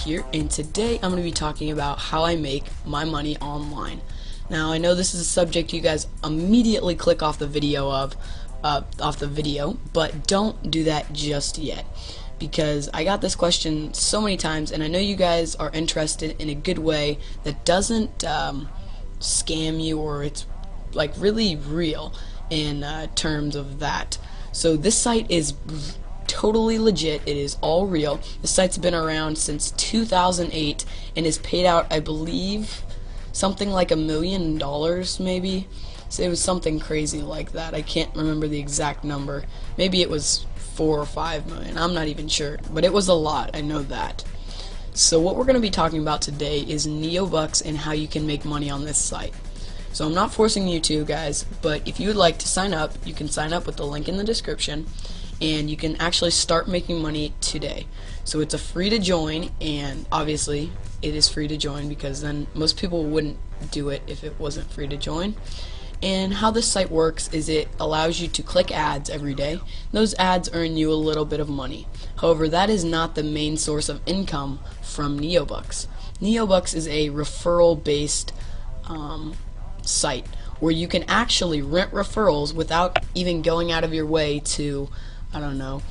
Here, and today I'm going to be talking about how I make my money online. Now I know this is a subject you guys immediately click off the video but don't do that just yet, because I got this question so many times and I know you guys are interested in a good way that doesn't scam you, or it's like really real in terms of that. So this site is totally legit. It is all real. The site's been around since 2008 and has paid out, I believe, something like $1 million, maybe. So it was something crazy like that. I can't remember the exact number. Maybe it was 4 or 5 million. I'm not even sure, but it was a lot. I know that. So what we're going to be talking about today is Neobucks and how you can make money on this site. So I'm not forcing you to, guys, but if you would like to sign up, you can sign up with the link in the description, and you can actually start making money today. So it's a free to join, and obviously it is free to join because then most people wouldn't do it if it wasn't free to join. And how this site works is it allows you to click ads every day. Those ads earn you a little bit of money. However, that is not the main source of income from Neobucks. Neobucks is a referral based site where you can actually rent referrals without even going out of your way to, I don't know,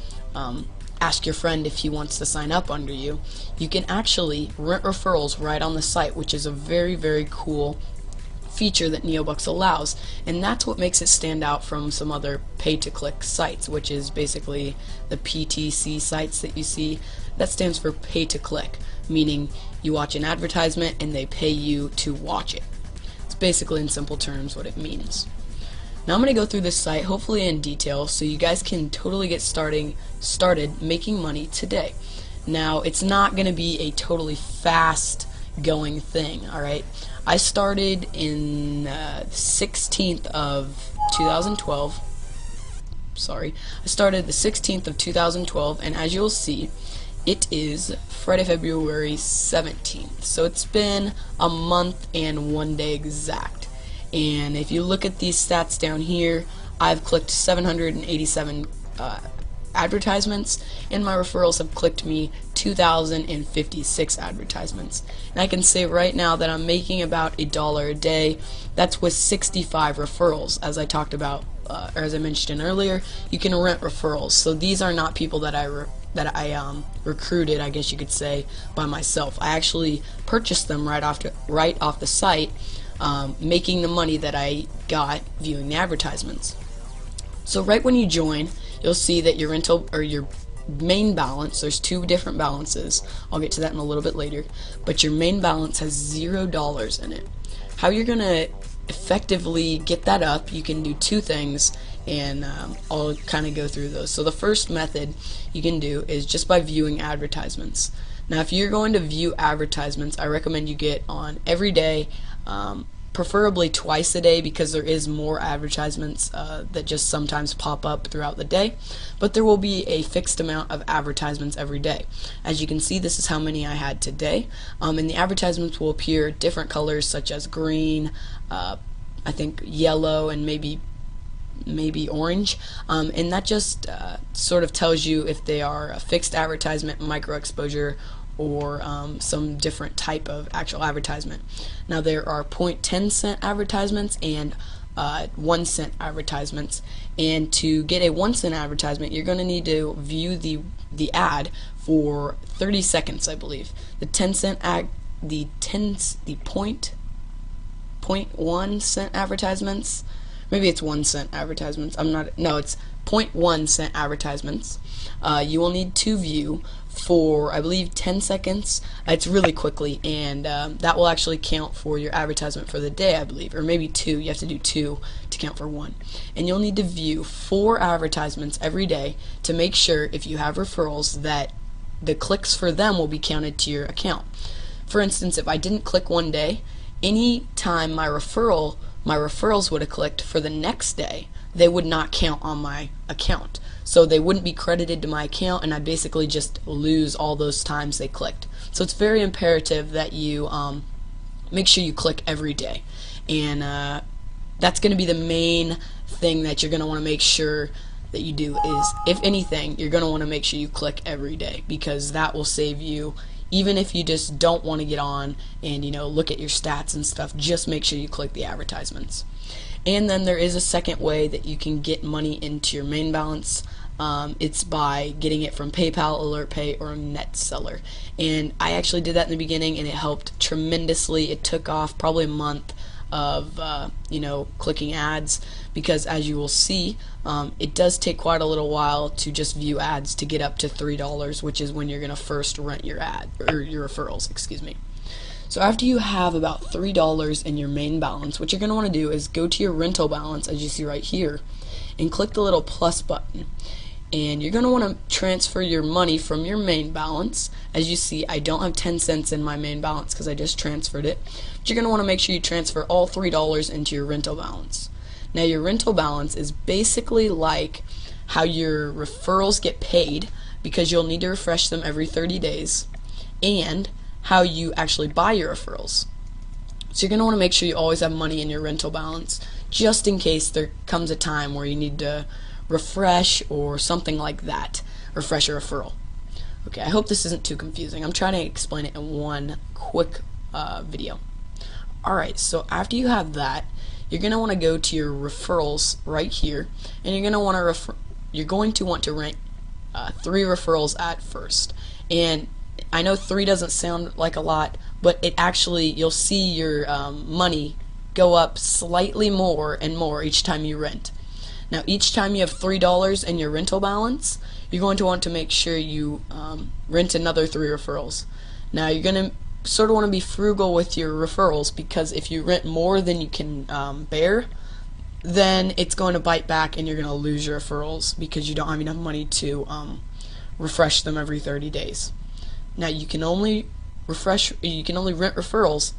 ask your friend if he wants to sign up under you. You can actually rent referrals right on the site, which is a very, very cool feature that Neobucks allows, and that's what makes it stand out from some other pay-to-click sites, which is basically the PTC sites that you see. That stands for pay-to-click, meaning you watch an advertisement and they pay you to watch it. It's basically, in simple terms, what it means. Now I'm going to go through this site, hopefully in detail, so you guys can totally get started making money today. Now, it's not going to be a totally fast going thing, alright? I started in 16th of 2012. Sorry. I started the 16th of 2012, and as you'll see, it is Friday, February 17th. So it's been a month and 1 day exact. And if you look at these stats down here, I've clicked 787 advertisements, and my referrals have clicked me 2,056 advertisements. And I can say right now that I'm making about $1 a day. That's with 65 referrals, as I talked about, or as I mentioned earlier. You can rent referrals, so these are not people that I recruited, I guess you could say, by myself. I actually purchased them right off the site, making the money that I got viewing the advertisements. So right when you join, you'll see that your rental, or your main balance, there's two different balances. I'll get to that in a little bit later, but your main balance has $0 in it. How you're gonna effectively get that up, you can do two things, and I'll kind of go through those. So the first method you can do is just by viewing advertisements. Now if you're going to view advertisements, I recommend you get on every day, preferably twice a day, because there is more advertisements that just sometimes pop up throughout the day, but there will be a fixed amount of advertisements every day. As you can see, this is how many I had today, and the advertisements will appear different colors such as green, I think yellow, and maybe orange, and that just sort of tells you if they are a fixed advertisement, micro exposure, or some different type of actual advertisement. Now there are 0.10 cent advertisements and 1 cent advertisements, and to get a 1 cent advertisement you're going to need to view the ad for 30 seconds, I believe. The 10 cent the 0.1 cent advertisements, maybe it's 1 cent advertisements, it's 0.1 cent advertisements, you will need to view for, I believe, 10 seconds. It's really quickly, and that will actually count for your advertisement for the day, I believe, or maybe 2. You have to do 2 to count for 1. And you'll need to view 4 advertisements every day to make sure, if you have referrals, that the clicks for them will be counted to your account. For instance, if I didn't click one day, any time my referrals would have clicked for the next day, they would not count on my account. So they wouldn't be credited to my account, and I basically just lose all those times they clicked. So it's very imperative that you make sure you click every day. And that's going to be the main thing that you're going to want to make sure that you do is, if anything, you're going to want to make sure you click every day, because that will save you. Even if you just don't want to get on and look at your stats and stuff, just make sure you click the advertisements. And then there is a second way that you can get money into your main balance. It's by getting it from PayPal, AlertPay, or NetSeller. And I actually did that in the beginning, and it helped tremendously. It took off probably a month of clicking ads, because as you will see, it does take quite a little while to just view ads to get up to $3, which is when you're going to first rent your ad, or your referrals, excuse me. So after you have about $3 in your main balance, what you're going to want to do is go to your rental balance, as you see right here, and click the little plus button. And you're going to want to transfer your money from your main balance. As you see, I don't have 10 cents in my main balance because I just transferred it. But you're going to want to make sure you transfer all $3 into your rental balance. Now, your rental balance is basically like how your referrals get paid, because you'll need to refresh them every 30 days, and how you actually buy your referrals. So you're going to want to make sure you always have money in your rental balance, just in case there comes a time where you need to refresh or something like that, refresh a referral. Okay, I hope this isn't too confusing. I'm trying to explain it in one quick video. Alright, so after you have that, you're going to want to go to your referrals right here, and you're going to want to rent 3 referrals at first. And I know 3 doesn't sound like a lot, but it actually, you'll see your money go up slightly more and more each time you rent. Now, each time you have $3 in your rental balance, you're going to want to make sure you rent another 3 referrals. Now, you're going to sort of want to be frugal with your referrals, because if you rent more than you can bear, then it's going to bite back and you're going to lose your referrals because you don't have enough money to refresh them every 30 days. Now, you can only rent referrals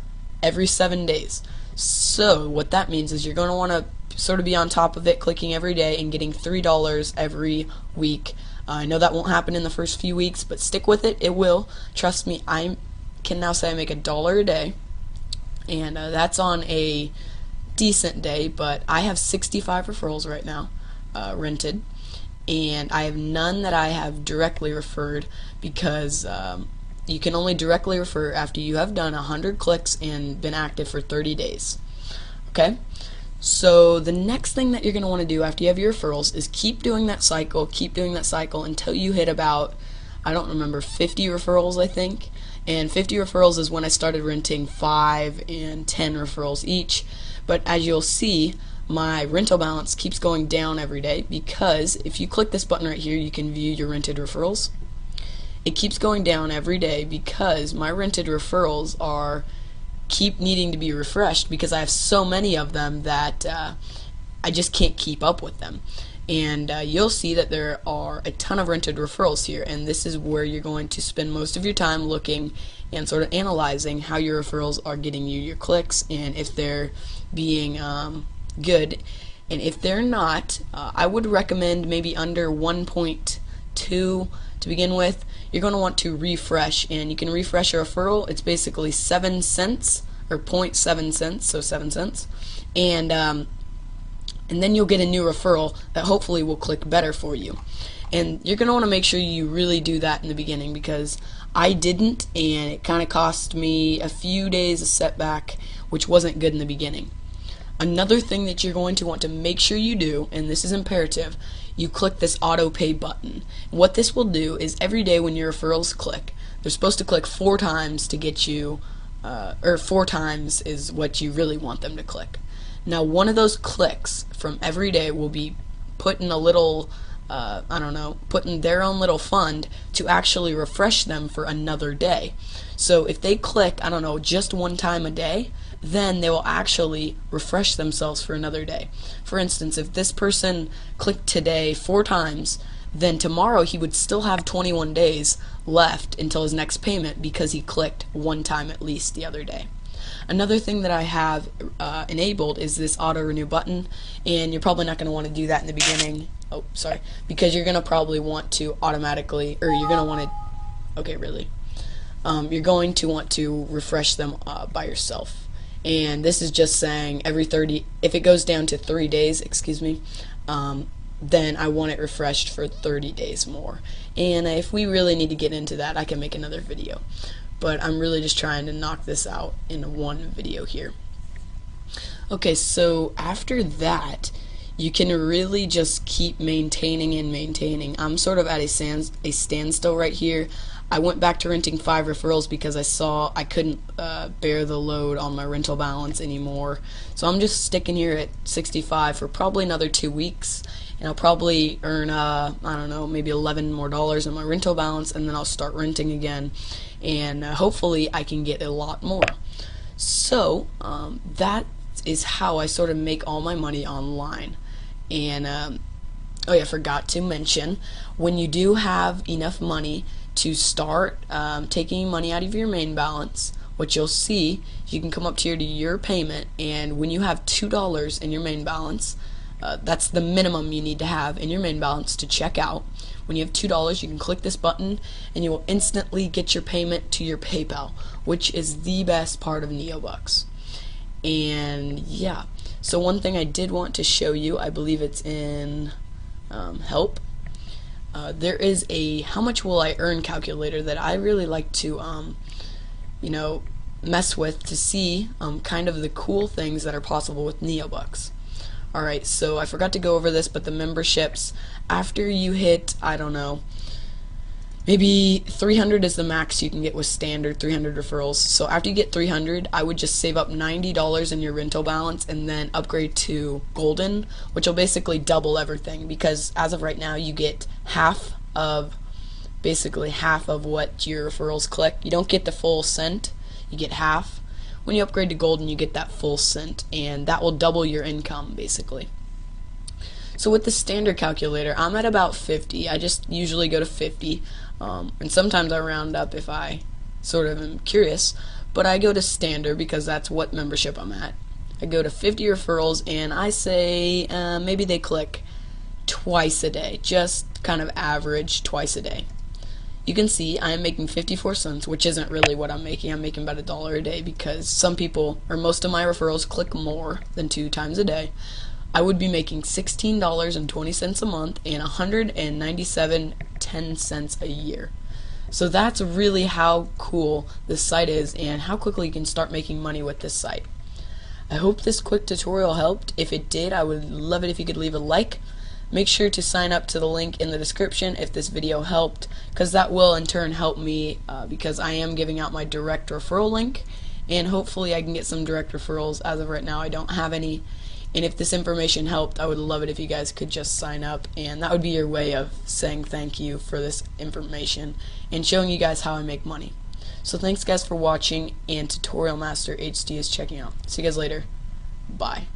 every 7 days. So what that means is you're going to want to sort of be on top of it, clicking every day and getting $3 every week. I know that won't happen in the first few weeks, but stick with it. It will. Trust me, I can now say I make $1 a day, and that's on a decent day, but I have 65 referrals right now rented, and I have none that I have directly referred, because you can only directly refer after you have done 100 clicks and been active for 30 days. Okay? So the next thing that you're going to want to do after you have your referrals is keep doing that cycle until you hit about, I don't remember, 50 referrals, I think. And 50 referrals is when I started renting 5 and 10 referrals each. But as you'll see, my rental balance keeps going down every day, because if you click this button right here, you can view your rented referrals. It keeps going down every day because my rented referrals keep needing to be refreshed, because I have so many of them that I just can't keep up with them. And you'll see that there are a ton of rented referrals here, and this is where you're going to spend most of your time looking and sort of analyzing how your referrals are getting you your clicks, and if they're being good. And if they're not, I would recommend maybe under 1.2 to begin with. You're going to want to refresh, and you can refresh a referral. It's basically 7 cents, or 0.7 cents, so 7 cents, and then you'll get a new referral that hopefully will click better for you. And you're going to want to make sure you really do that in the beginning, because I didn't, and it kind of cost me a few days of setback, which wasn't good in the beginning. Another thing that you're going to want to make sure you do, and this is imperative, you click this auto pay button. And what this will do is every day when your referrals click, they're supposed to click 4 times to get you, or 4 times is what you really want them to click. Now, one of those clicks from every day will be put in a little, put in their own little fund to actually refresh them for another day. So if they click, just 1 time a day, then they will actually refresh themselves for another day. For instance, if this person clicked today 4 times, then tomorrow he would still have 21 days left until his next payment, because he clicked 1 time at least the other day. Another thing that I have enabled is this auto renew button, and you're probably not going to want to do that in the beginning. Oh, sorry, because you're going to probably want to automatically, or you're going to want to, you're going to want to refresh them by yourself. And this is just saying every 30, if it goes down to 3 days, then I want it refreshed for 30 days more. And if we really need to get into that, I can make another video. But I'm really just trying to knock this out in one video here. Okay, so after that, you can really just keep maintaining and maintaining. I'm sort of at a standstill right here. I went back to renting 5 referrals because I saw I couldn't bear the load on my rental balance anymore. So I'm just sticking here at 65 for probably another 2 weeks, and I'll probably earn I don't know, maybe $11 more on my rental balance, and then I'll start renting again, and hopefully I can get a lot more. So that is how I sort of make all my money online. And oh yeah, I forgot to mention, when you do have enough money to start taking money out of your main balance, what you'll see, you can come up here to your payment, and when you have $2 in your main balance, that's the minimum you need to have in your main balance to check out. When you have $2, you can click this button and you will instantly get your payment to your PayPal, which is the best part of Neobucks. And yeah, so one thing I did want to show you, I believe it's in help. There is a how much will I earn calculator that I really like to you know, mess with to see kind of the cool things that are possible with Neobucks. Alright, so I forgot to go over this, but the memberships, after you hit, I don't know, maybe 300 is the max you can get with standard 300 referrals. So after you get 300, I would just save up $90 in your rental balance and then upgrade to Golden, which will basically double everything, because as of right now you get basically half of what your referrals click. You don't get the full cent, you get half. When you upgrade to Golden, you get that full cent, and that will double your income basically. So with the standard calculator, I'm at about 50. I just usually go to 50, and sometimes I round up if I sort of am curious, but I go to standard because that's what membership I'm at. I go to 50 referrals, and I say maybe they click twice a day, just kind of average twice a day. You can see I am making 54 cents, which isn't really what I'm making. I'm making about $1 a day because some people, or most of my referrals, click more than 2 times a day. I would be making $16.20 a month and $197.10 a year. So that's really how cool this site is and how quickly you can start making money with this site. I hope this quick tutorial helped. If it did, I would love it if you could leave a like. Make sure to sign up to the link in the description if this video helped, because that will in turn help me because I am giving out my direct referral link, and hopefully I can get some direct referrals. As of right now, I don't have any, and if this information helped, I would love it if you guys could just sign up, and that would be your way of saying thank you for this information and showing you guys how I make money. So thanks guys for watching, and Tutorial Master HD is checking out. See you guys later. Bye.